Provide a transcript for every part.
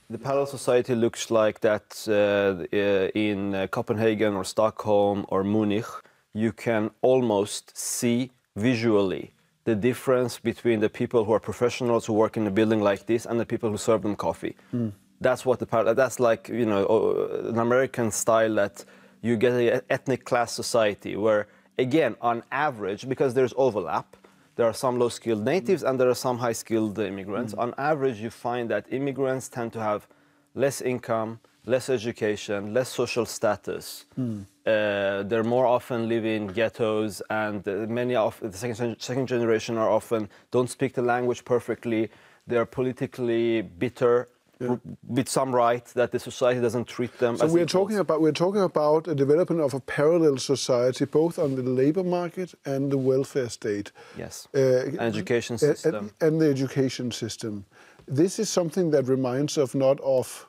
The parallel society looks like that in Copenhagen or Stockholm or Munich. You can almost see visually the difference between the people who are professionals who work in a building like this and the people who serve them coffee. That's what that's like, you know, an American style that you get an ethnic class society where, again, on average, because there's overlap, there are some low-skilled natives and there are some high-skilled immigrants. On average, you find that immigrants tend to have less income, less education, less social status. They're more often live in ghettos, and many of the second generation are often don't speak the language perfectly. They're politically bitter, with some right that the society doesn't treat them. So as we're talking about a development of a parallel society, both on the labor market and the welfare state. Yes, education system and the education system. This is something that reminds us not of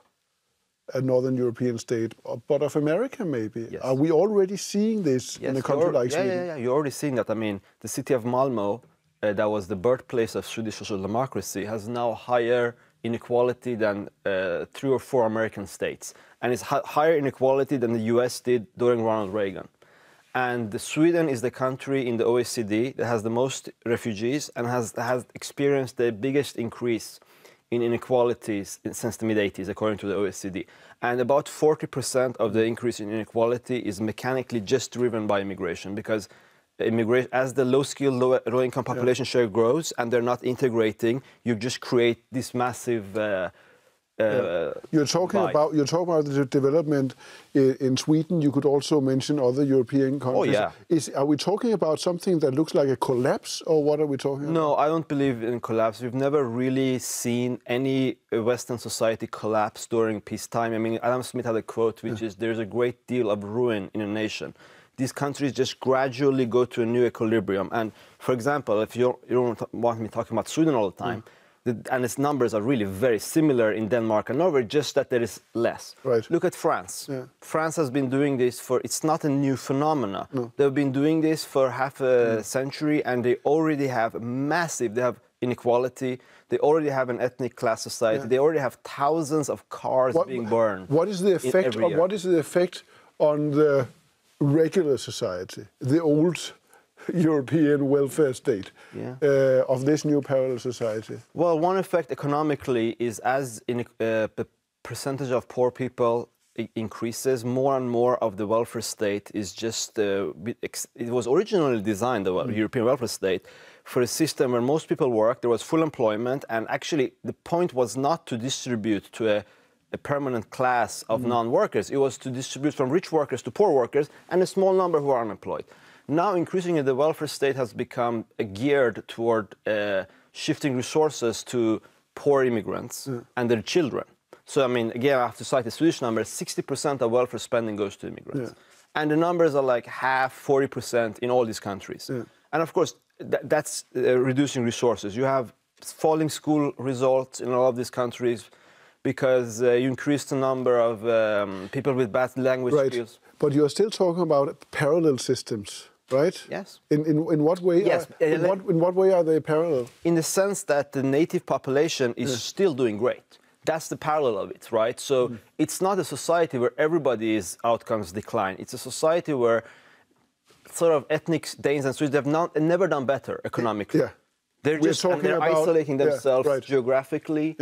a Northern European state, but of America, maybe. Yes. Are we already seeing this in a country like Sweden? Yeah, you're already seeing that. I mean, the city of Malmö, that was the birthplace of Swedish social democracy, has now higher inequality than 3 or 4 American states. And it's higher inequality than the US did during Ronald Reagan. And Sweden is the country in the OECD that has the most refugees and has experienced the biggest increase in inequalities since the mid-80s, according to the OECD. And about 40% of the increase in inequality is mechanically just driven by immigration, because as the low-skilled, low-income population share grows and they're not integrating, you just create this massive You're talking about the development in Sweden. You could also mention other European countries. Oh, yeah. Are we talking about something that looks like a collapse, or what are we talking about? No, I don't believe in collapse. We've never really seen any Western society collapse during peacetime. I mean, Adam Smith had a quote, which is, there's a great deal of ruin in a nation. These countries just gradually go to a new equilibrium. And, for example, if you don't want me talking about Sweden all the time, and its numbers are really very similar in Denmark and Norway, just that there is less. Right. Look at France. France has been doing this it's not a new phenomena. No. They've been doing this for half a century, and they already have they have inequality, they already have an ethnic class society, they already have thousands of cars being burned. What is the effect on the regular society, the old European welfare state of this new parallel society? Well, one effect economically is as the percentage of poor people increases, more and more of the welfare state is just, it was originally designed, the European welfare state, for a system where most people work, there was full employment, and actually the point was not to distribute to a permanent class of non-workers. It was to distribute from rich workers to poor workers and a small number who are unemployed. Now, increasingly, the welfare state has become geared toward shifting resources to poor immigrants and their children. So, I mean, again, I have to cite the Swedish number, 60% of welfare spending goes to immigrants. And the numbers are like half, 40% in all these countries. And of course, that's reducing resources. You have falling school results in all of these countries, because you increase the number of people with bad language skills. But you're still talking about parallel systems, right? Yes. In what way? Yes. In what way are they parallel? In the sense that the native population is still doing great. That's the parallel of it, right? So it's not a society where everybody's outcomes decline. It's a society where sort of ethnic Danes and Swedes have never done better economically. They're isolating themselves geographically.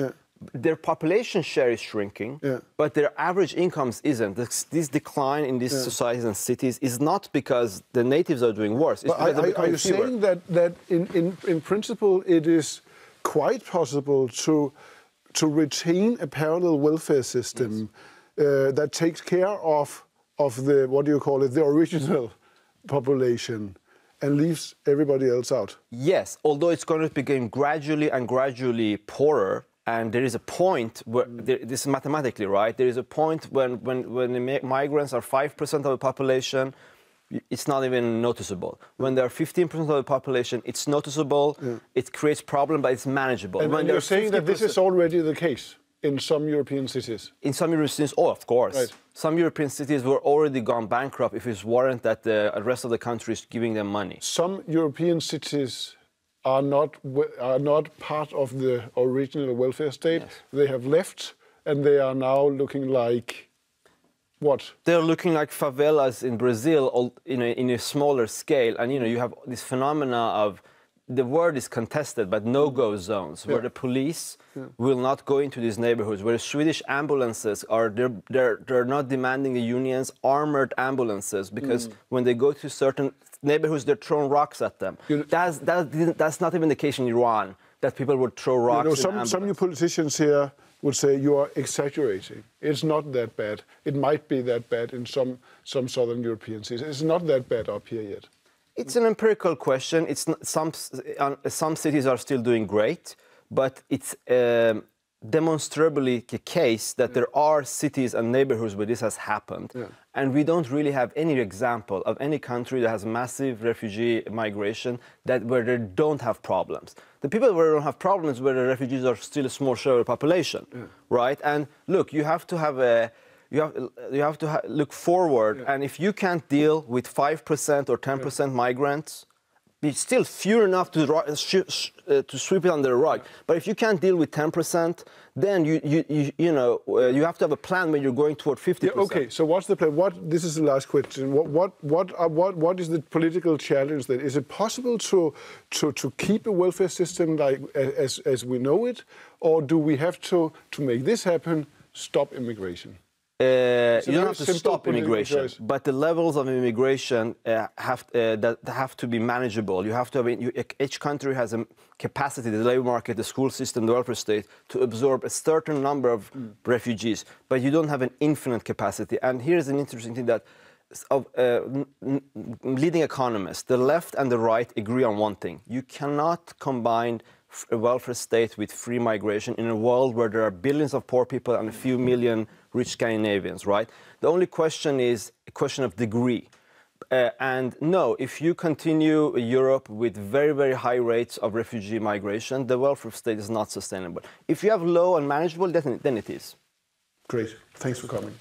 Their population share is shrinking, but their average incomes isn't. This decline in these societies and cities is not because the natives are doing worse. It's are you saying that in principle it is quite possible to retain a parallel welfare system that takes care of the, what do you call it, the original population, and leaves everybody else out? Yes, although it's going to become gradually poorer. And there is a point where, this is mathematically right, there is a point when the migrants are 5% of the population, it's not even noticeable. When they're 15% of the population, it's noticeable, it creates problems, but it's manageable. And when you're saying that this is already the case in some European cities? In some European cities, of course. Right. Some European cities were already gone bankrupt if it's warrant that the rest of the country is giving them money. Some European cities are not part of the original welfare state. They have left and they are now looking like what? They're looking like favelas in Brazil, in a smaller scale, and you have this phenomena of, the word is contested, but no-go zones, where the police will not go into these neighborhoods, where the Swedish ambulances are, they're not demanding the unions armored ambulances, because when they go to certain neighborhoods, they're throwing rocks at them. That's not even the case in Iran, that people would throw rocks. Some new politicians here would say you are exaggerating. It's not that bad. It might be that bad in some southern European cities. It's not that bad up here yet. It's an empirical question. It's not, some cities are still doing great, but it's demonstrably the case that there are cities and neighborhoods where this has happened. And we don't really have any example of any country that has massive refugee migration where they don't have problems. The people where they don't have problems, where the refugees are still a small share of the population, right? And look, you have to have a look forward, and if you can't deal with 5% or 10% migrants, it's still few enough to sweep it under the rug. But if you can't deal with 10%, then you have to have a plan when you're going toward 50%. Okay, so what's the plan? This is the last question. What is the political challenge then? Is it possible to keep a welfare system like as we know it, or do we have to make this happen? Stop immigration. You don't have to stop immigration, but the levels of immigration have to be manageable. You have to have, each country has a capacity, the labor market, the school system, the welfare state, to absorb a certain number of refugees, but you don't have an infinite capacity. And here's an interesting thing that leading economists, the left and the right, agree on one thing: you cannot combine a welfare state with free migration in a world where there are billions of poor people and a few million rich Scandinavians, right? The only question is a question of degree. And no, if you continue Europe with very, very high rates of refugee migration, the welfare state is not sustainable. If you have low and manageable, then it is. Great. Thanks for coming.